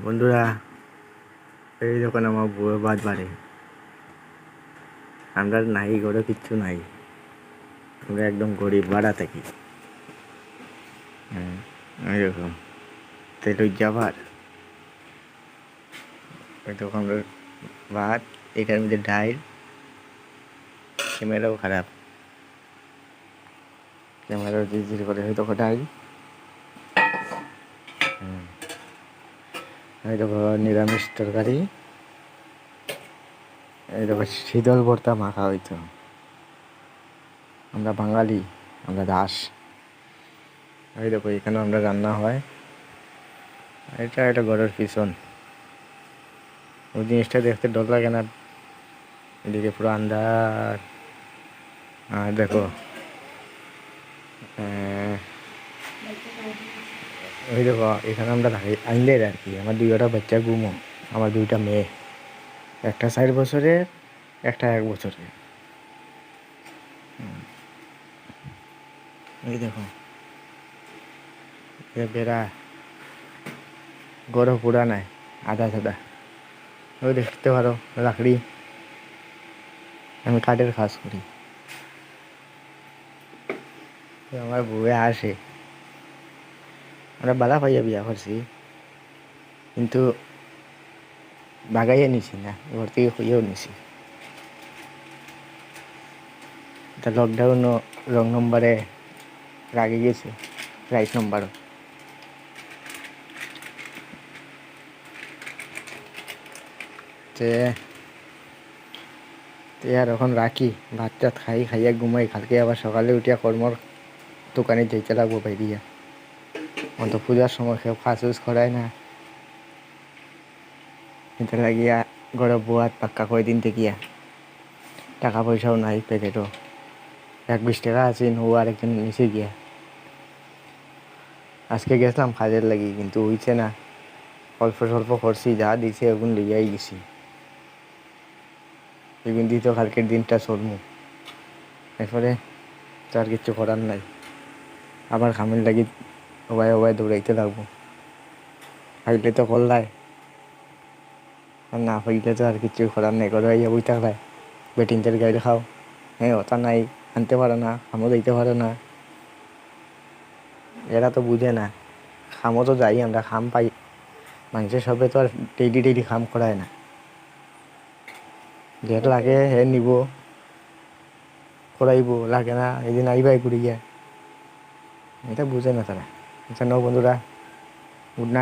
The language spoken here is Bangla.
বন্ধুরা, এই যখন আমার বউয়ের বাদ বাড়ে, আমরা নাই ঘরে কিচ্ছু নাই, আমরা একদম গরিব ভাড়া থাকি। এই রকম তেল যাবার তখন আমরা ভাত, এটার মধ্যে ডাইল, ক্যামেরাও খারাপ, ক্যামেরাও জির করে হয়তো ডাইল, হয়তো নিরামিষ তরকারি, এইরকম শীতল ভর্তা মাখা হইতো। আমরা বাঙালি, আমরা দাস। এই দেখো এখানে আমরা রান্না হয়, এটা একটা ঘরের পিছন। ওই জিনিসটা দেখতে ডর লাগে না? এদিকে পুরো আন্ধার। আর দেখো ওই দেখো এখানে আমরা থাকি আইনলের আর কি। আমার দুইটা বাচ্চা ঘুমো, আমার দুইটা মেয়ে, একটা 4 বছরের, একটা 1 বছরের। এই দেখো বেড়া গরম পুরা নাই, আধা সাদা। ওই দেখতে পারো লাকড়ি, আমি কাঠের কাজ করি। আমার বউয়ে আসে, আমরা বালা পাইয়া বিয়া করছি, কিন্তু বাগাইয়া নিছি না, ঘর থেকে খুঁজেও নিছি। তা লকডাউনও রং নম্বরে রাগে গেছে, রাইট নম্বরও। তে আর এখন রাখি, ভাত টাত খাইয়া ঘুমাই, কালকে আবার সকালে উঠিয়া কর্মর দোকানে যেতে লাগবো বাইরিয়া। অন্ত পূজার সময় কেউ কাজ করায় না, এটা লাগিয়া ঘরে বুয়াত পাক্কা কয়দিন থেকিয়া টাকা পয়সাও নাই, প্যাকেটও 1-20 টাকা আছে, ও আরেকজন নিচে গিয়া। আজকে গেছিলাম কাজের লাগি, কিন্তু হইছে না, অল্প স্বল্প করছি, যা দিছে ওগুন লইয়াই গেছি। এগুন দিয়ে তো কালকের দিনটা চলমু, এরপরে তো আর কিচ্ছু করার নাই। আবার খামের লাগি ওবাই দৌড়াইতে লাগবো। পাইলে তো করলাই, আর না পাইলে তো আর কিচ্ছু করার নাই। ঘরে আইয়া বই থাকলাই, বেটিনদের গাইড খাও, হ্যাঁ ওটা নাই, আনতে পারো না, খামও দিতে পারো না। এরা তো বুঝে না, খামও তো যাই আমরা, খাম পাই, মানুষের সবে তো আর ডেইলি খাম করায় না। যেটা লাগে হে নিব, করাইব, লাগে না এদিন আইবাই ঘুরে গিয়া। এটা বুঝে না তারা। আচ্ছা নাও বন্ধুরা, গুড নাইট।